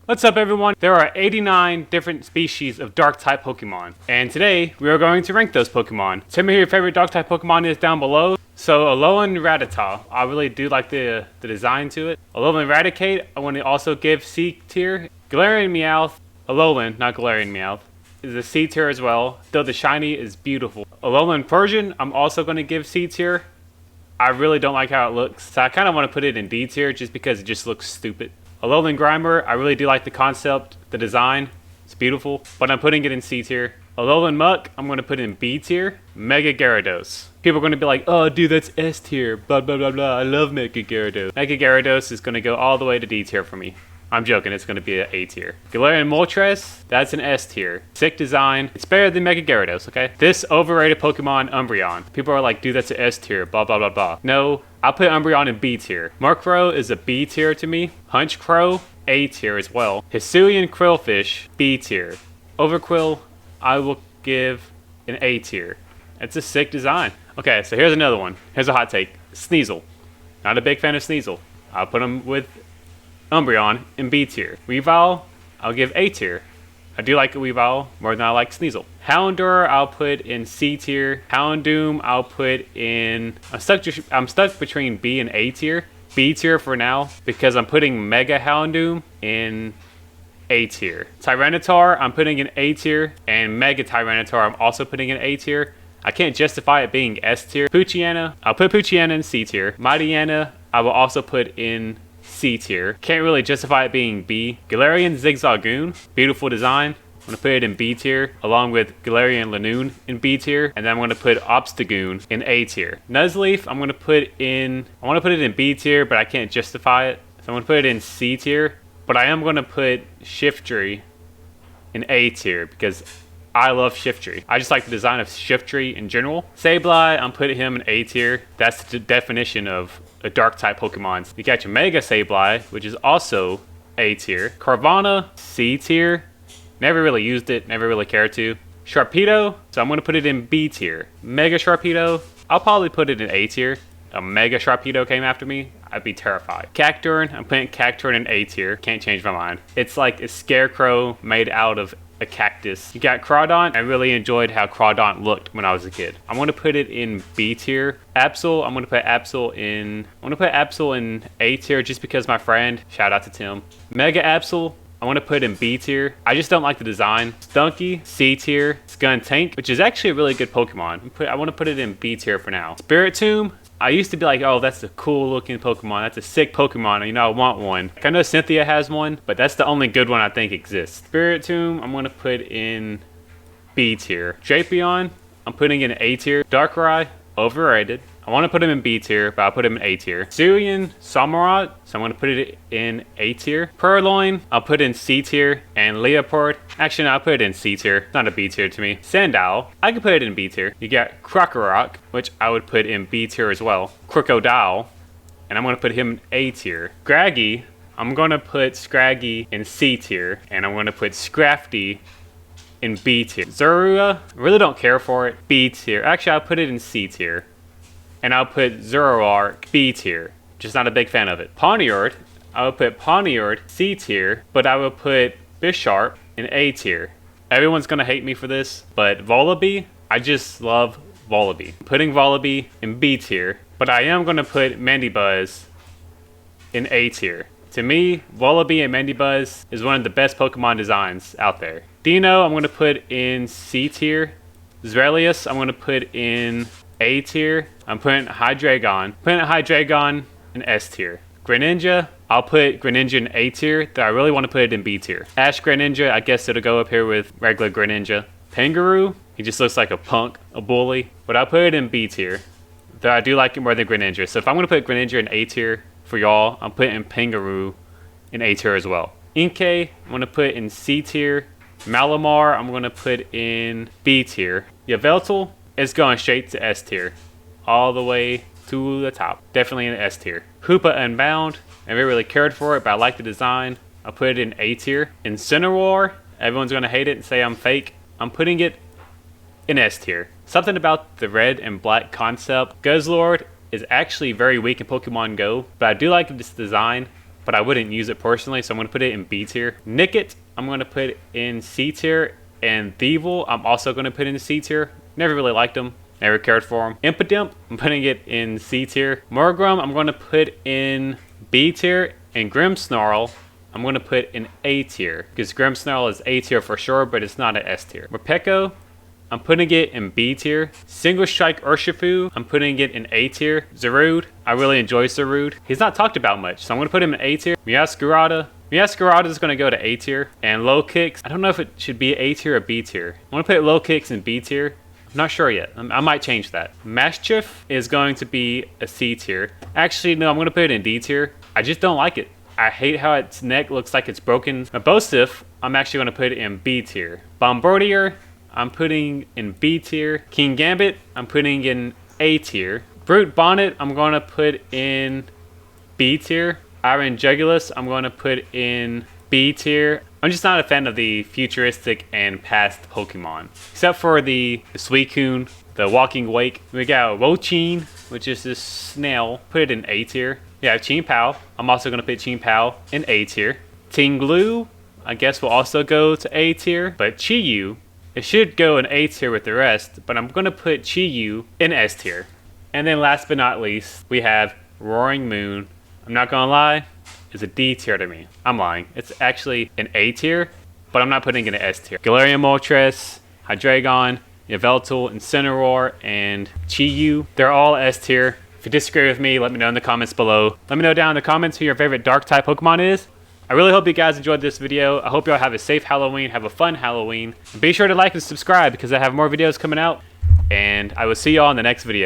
What's up everyone? There are 89 different species of dark type Pokemon, and today we are going to rank those Pokemon. Tell me who your favorite dark type Pokemon is down below. So Alolan Rattata, I really do like the design to it. Alolan Raticate, I want to also give C tier. Galarian Meowth, Alolan, not Galarian Meowth, is a C tier as well, though the shiny is beautiful. Alolan Persian, I'm also going to give C tier. I really don't like how it looks, so I kind of want to put it in D tier just because it just looks stupid. Alolan Grimer, I really do like the concept, the design, it's beautiful, but I'm putting it in C tier. Alolan Muck, I'm going to put in B tier. Mega Gyarados. People are going to be like, oh dude, that's S tier, blah blah blah blah, I love Mega Gyarados. Mega Gyarados is going to go all the way to D tier for me. I'm joking, it's going to be an A tier. Galarian Moltres, that's an S tier. Sick design, it's better than Mega Gyarados, okay? This overrated Pokemon, Umbreon. People are like, dude, that's an S tier, blah blah blah blah. No, I'll put Umbreon in B tier. Murkrow is a B tier to me. Honchkrow, A tier as well. Hisuian Krillfish, B tier. Overquill, I will give an A tier. It's a sick design. Okay, so here's another one. Here's a hot take. Sneasel. Not a big fan of Sneasel. I'll put him with Umbreon in B tier. Weavile, I'll give A tier. I do like a Weavile more than I like Sneasel. Houndour, I'll put in C tier. Houndoom, I'll put in... I'm stuck between B and A tier. B tier for now because I'm putting Mega Houndoom in A tier. Tyranitar, I'm putting in A tier, and Mega Tyranitar, I'm also putting in A tier. I can't justify it being S tier. Poochyena, I'll put Poochyena in C tier. Mightyena, I will also put in C tier. Can't really justify it being B. Galarian Zigzagoon, beautiful design. I'm going to put it in B tier, along with Galarian Lanoon in B tier, and then I'm going to put Obstagoon in A tier. Nuzleaf, I want to put it in B tier, but I can't justify it. So I'm going to put it in C tier, but I am going to put Shiftry in A tier because I love Shiftry. I just like the design of Shiftry in general. Sableye, I'm putting him in A tier. That's the definition of a dark type Pokemon. You got your Mega Sableye, which is also A tier. Carvanha, C tier. Never really used it, never really cared to. Sharpedo, so I'm going to put it in B tier. Mega Sharpedo, I'll probably put it in A tier. A Mega Sharpedo came after me, I'd be terrified. Cacturne, I'm putting Cacturne in A tier. Can't change my mind. It's like a scarecrow made out of a cactus. You got Crawdaunt. I really enjoyed how Crawdaunt looked when I was a kid. I'm going to put it in B tier. Absol, I'm going to put Absol in A tier just because my friend, shout out to Tim. Mega Absol, I want to put in B tier. I just don't like the design. Stunky, C tier. Skuntank, which is actually a really good Pokemon. I want to put it in B tier for now. Spiritomb, I used to be like, oh, that's a cool looking Pokemon. That's a sick Pokemon. You know, I want one. I know Cynthia has one, but that's the only good one I think exists. Spiritomb, I'm going to put in B tier. Drapion, I'm putting in A tier. Darkrai, overrated. I want to put him in B tier, but I'll put him in A tier. Hisuian Samurott, so I'm going to put it in A tier. Purloin, I'll put in C tier. And Leopard, actually no, I'll put it in C tier. It's not a B tier to me. Sandile, I could put it in B tier. You got Krokorok, which I would put in B tier as well. Crocodile, and I'm going to put him in A tier. Scraggy, I'm going to put Scraggy in C tier. And I'm going to put Scrafty in B tier. Zorua, I really don't care for it. B tier. Actually, I'll put it in C tier. And I'll put Zoroark B tier. Just not a big fan of it. Pawniard, I will put Pawniard C tier, but I will put Bisharp in A tier. Everyone's gonna hate me for this, but Volibee, I just love Volibee. I'm putting Volibee in B tier, but I am gonna put Mandibuzz in A tier. To me, Volibee and Mandibuzz is one of the best Pokemon designs out there. Dino, I'm gonna put in C tier. Zrelius, I'm gonna put in A tier. I'm putting Hydreigon in S tier. Greninja, I'll put Greninja in A tier, though I really want to put it in B tier. Ash Greninja, I guess it'll go up here with regular Greninja. Pingaroo, he just looks like a punk, a bully, but I'll put it in B tier, though I do like it more than Greninja. So if I'm going to put Greninja in A tier for y'all, I'm putting Pingaroo in A tier as well. Inkay, I'm going to put in C tier. Malamar, I'm going to put in B tier. Yveltal, it's going straight to S tier. All the way to the top. Definitely in S tier. Hoopa Unbound, I never really cared for it, but I like the design. I'll put it in A tier. Incineroar, everyone's going to hate it and say I'm fake. I'm putting it in S tier. Something about the red and black concept. Guzzlord is actually very weak in Pokemon Go, but I do like this design. but I wouldn't use it personally, so I'm going to put it in B tier. Nickit, I'm going to put in C tier. And Thievul, I'm also going to put in C tier. Never really liked him. Never cared for him. Impidimp, I'm putting it in C tier. Morgrum, I'm going to put in B tier. And Grimmsnarl, I'm going to put in A tier. Because Grimmsnarl is A tier for sure, but it's not an S tier. Morpeko, I'm putting it in B tier. Single Strike Urshifu, I'm putting it in A tier. Zarude, I really enjoy Zarude. He's not talked about much, so I'm going to put him in A tier. Meowscarada is going to go to A tier. And Low Kicks, I don't know if it should be A tier or B tier. I'm going to put Low Kicks in B tier. I'm not sure yet. I might change that. Maschiff is going to be a C tier. Actually, no, I'm going to put it in D tier. I just don't like it. I hate how its neck looks like it's broken. Bosif, I'm actually going to put it in B tier. Bombardier, I'm putting in B tier. King Gambit, I'm putting in A tier. Brute Bonnet, I'm going to put in B tier. Iron Jugulus, I'm going to put in B tier. I'm just not a fan of the futuristic and past Pokemon. Except for the Suicune, the Walking Wake. We got Wocheen, which is this snail. Put it in A tier. We have Chien-Pao. I'm also going to put Chien-Pao in A tier. Tinglu, I guess will also go to A tier. But Chi-Yu, it should go in A tier with the rest, but I'm going to put Chi-Yu in S tier. And then last but not least, we have Roaring Moon. I'm not going to lie, it's a D tier to me. I'm lying. It's actually an A tier, but I'm not putting it in an S tier. Galarian Moltres, Hydreigon, Yveltal, Incineroar, and Chi-Yu, they're all S tier. If you disagree with me, let me know in the comments below. Let me know down in the comments who your favorite dark type Pokemon is. I really hope you guys enjoyed this video. I hope y'all have a safe Halloween, have a fun Halloween. And be sure to like and subscribe because I have more videos coming out. And I will see y'all in the next video.